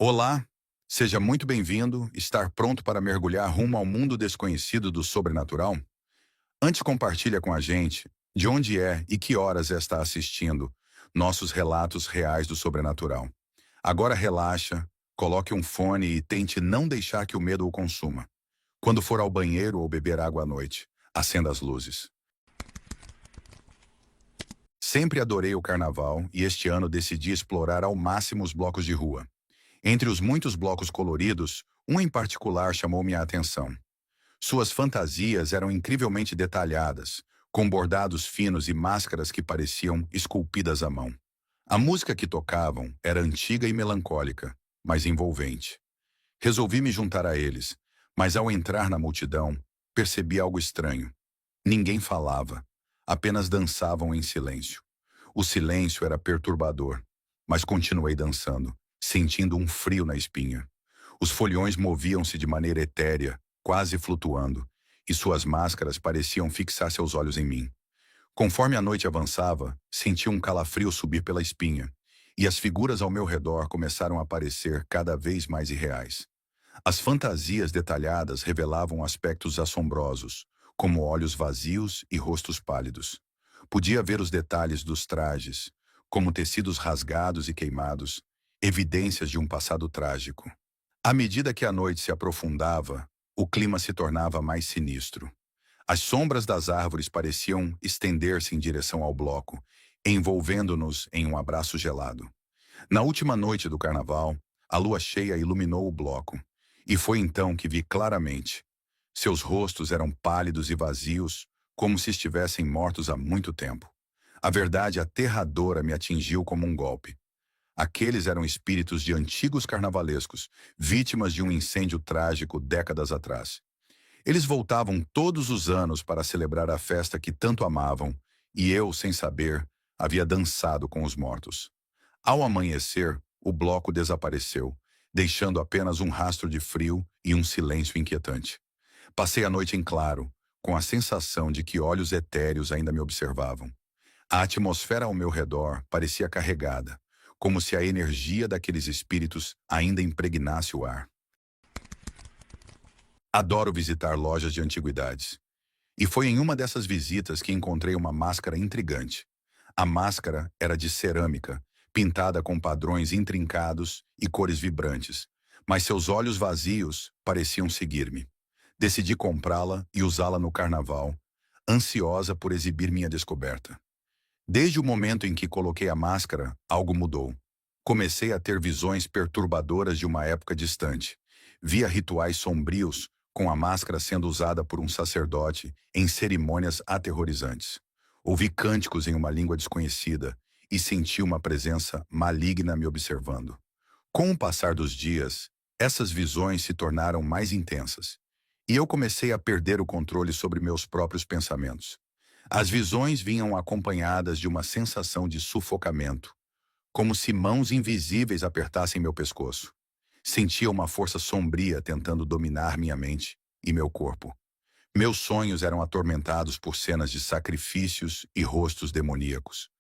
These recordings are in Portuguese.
Olá, seja muito bem-vindo. Estar pronto para mergulhar rumo ao mundo desconhecido do sobrenatural? Antes, compartilha com a gente de onde é e que horas está assistindo nossos relatos reais do sobrenatural. Agora relaxa, coloque um fone e tente não deixar que o medo o consuma. Quando for ao banheiro ou beber água à noite, acenda as luzes. Sempre adorei o carnaval e este ano decidi explorar ao máximo os blocos de rua. Entre os muitos blocos coloridos, um em particular chamou minha atenção. Suas fantasias eram incrivelmente detalhadas, com bordados finos e máscaras que pareciam esculpidas à mão. A música que tocavam era antiga e melancólica, mas envolvente. Resolvi me juntar a eles, mas ao entrar na multidão, percebi algo estranho. Ninguém falava, apenas dançavam em silêncio. O silêncio era perturbador, mas continuei dançando, sentindo um frio na espinha. Os foliões moviam-se de maneira etérea, quase flutuando, e suas máscaras pareciam fixar seus olhos em mim. Conforme a noite avançava, senti um calafrio subir pela espinha, e as figuras ao meu redor começaram a parecer cada vez mais irreais. As fantasias detalhadas revelavam aspectos assombrosos, como olhos vazios e rostos pálidos. Podia ver os detalhes dos trajes, como tecidos rasgados e queimados, evidências de um passado trágico. À medida que a noite se aprofundava, o clima se tornava mais sinistro. As sombras das árvores pareciam estender-se em direção ao bloco, envolvendo-nos em um abraço gelado. Na última noite do carnaval, a lua cheia iluminou o bloco, e foi então que vi claramente. Seus rostos eram pálidos e vazios, como se estivessem mortos há muito tempo. A verdade aterradora me atingiu como um golpe. Aqueles eram espíritos de antigos carnavalescos, vítimas de um incêndio trágico décadas atrás. Eles voltavam todos os anos para celebrar a festa que tanto amavam, e eu, sem saber, havia dançado com os mortos. Ao amanhecer, o bloco desapareceu, deixando apenas um rastro de frio e um silêncio inquietante. Passei a noite em claro, com a sensação de que olhos etéreos ainda me observavam. A atmosfera ao meu redor parecia carregada, como se a energia daqueles espíritos ainda impregnasse o ar. Adoro visitar lojas de antiguidades. E foi em uma dessas visitas que encontrei uma máscara intrigante. A máscara era de cerâmica, pintada com padrões intrincados e cores vibrantes, mas seus olhos vazios pareciam seguir-me. Decidi comprá-la e usá-la no carnaval, ansiosa por exibir minha descoberta. Desde o momento em que coloquei a máscara, algo mudou. Comecei a ter visões perturbadoras de uma época distante. Via rituais sombrios, com a máscara sendo usada por um sacerdote em cerimônias aterrorizantes. Ouvi cânticos em uma língua desconhecida e senti uma presença maligna me observando. Com o passar dos dias, essas visões se tornaram mais intensas, e eu comecei a perder o controle sobre meus próprios pensamentos. As visões vinham acompanhadas de uma sensação de sufocamento, como se mãos invisíveis apertassem meu pescoço. Sentia uma força sombria tentando dominar minha mente e meu corpo. Meus sonhos eram atormentados por cenas de sacrifícios e rostos demoníacos.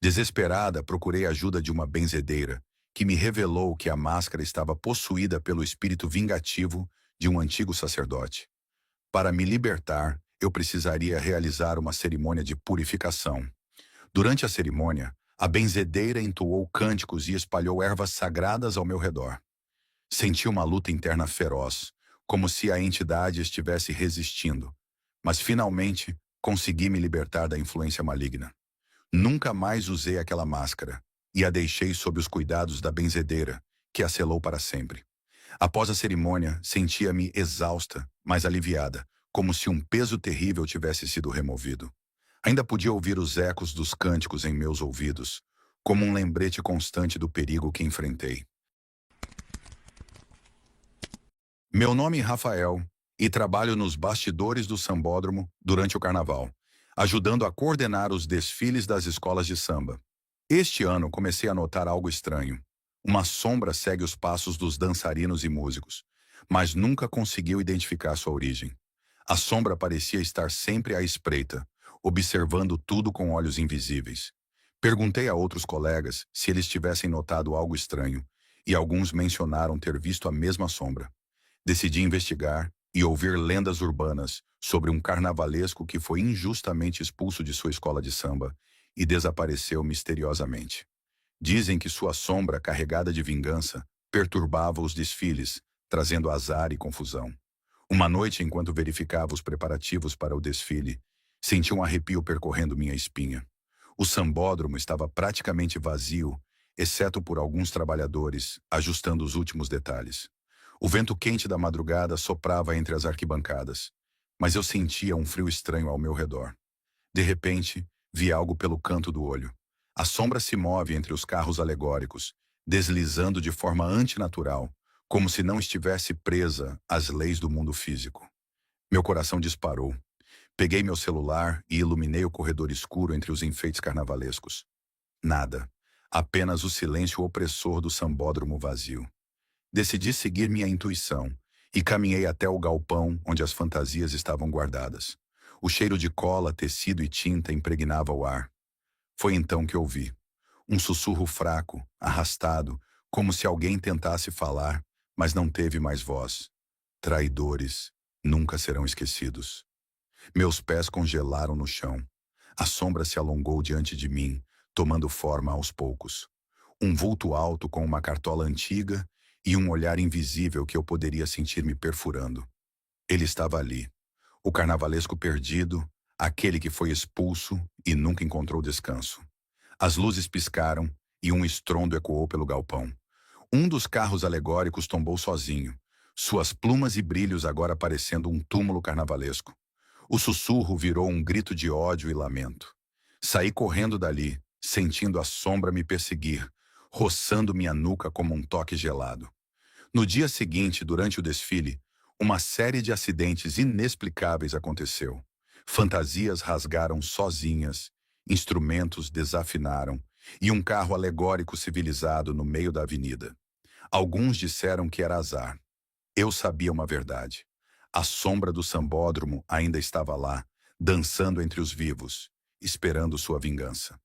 Desesperada, procurei a ajuda de uma benzedeira, que me revelou que a máscara estava possuída pelo espírito vingativo de um antigo sacerdote. Para me libertar, eu precisaria realizar uma cerimônia de purificação. Durante a cerimônia, a benzedeira entoou cânticos e espalhou ervas sagradas ao meu redor. Senti uma luta interna feroz, como se a entidade estivesse resistindo, mas finalmente consegui me libertar da influência maligna. Nunca mais usei aquela máscara e a deixei sob os cuidados da benzedeira, que a selou para sempre. Após a cerimônia, sentia-me exausta, mas aliviada, como se um peso terrível tivesse sido removido. Ainda podia ouvir os ecos dos cânticos em meus ouvidos, como um lembrete constante do perigo que enfrentei. Meu nome é Rafael e trabalho nos bastidores do sambódromo durante o carnaval, ajudando a coordenar os desfiles das escolas de samba. Este ano comecei a notar algo estranho. Uma sombra segue os passos dos dançarinos e músicos, mas nunca conseguiu identificar sua origem. A sombra parecia estar sempre à espreita, observando tudo com olhos invisíveis. Perguntei a outros colegas se eles tivessem notado algo estranho, e alguns mencionaram ter visto a mesma sombra. Decidi investigar e ouvir lendas urbanas sobre um carnavalesco que foi injustamente expulso de sua escola de samba e desapareceu misteriosamente. Dizem que sua sombra, carregada de vingança, perturbava os desfiles, trazendo azar e confusão. Uma noite, enquanto verificava os preparativos para o desfile, senti um arrepio percorrendo minha espinha. O sambódromo estava praticamente vazio, exceto por alguns trabalhadores, ajustando os últimos detalhes. O vento quente da madrugada soprava entre as arquibancadas, mas eu sentia um frio estranho ao meu redor. De repente, vi algo pelo canto do olho. A sombra se move entre os carros alegóricos, deslizando de forma antinatural, como se não estivesse presa às leis do mundo físico. Meu coração disparou. Peguei meu celular e iluminei o corredor escuro entre os enfeites carnavalescos. Nada. Apenas o silêncio opressor do sambódromo vazio. Decidi seguir minha intuição e caminhei até o galpão onde as fantasias estavam guardadas. O cheiro de cola, tecido e tinta impregnava o ar. Foi então que ouvi um sussurro fraco, arrastado, como se alguém tentasse falar, mas não teve mais voz. Traidores nunca serão esquecidos. Meus pés congelaram no chão. A sombra se alongou diante de mim, tomando forma aos poucos. Um vulto alto com uma cartola antiga e um olhar invisível que eu poderia sentir me perfurando. Ele estava ali, o carnavalesco perdido, aquele que foi expulso e nunca encontrou descanso. As luzes piscaram e um estrondo ecoou pelo galpão. Um dos carros alegóricos tombou sozinho, suas plumas e brilhos agora parecendo um túmulo carnavalesco. O sussurro virou um grito de ódio e lamento. Saí correndo dali, sentindo a sombra me perseguir, roçando minha nuca como um toque gelado. No dia seguinte, durante o desfile, uma série de acidentes inexplicáveis aconteceu. Fantasias rasgaram sozinhas, instrumentos desafinaram e um carro alegórico civilizado no meio da avenida. Alguns disseram que era azar. Eu sabia uma verdade. A sombra do sambódromo ainda estava lá, dançando entre os vivos, esperando sua vingança.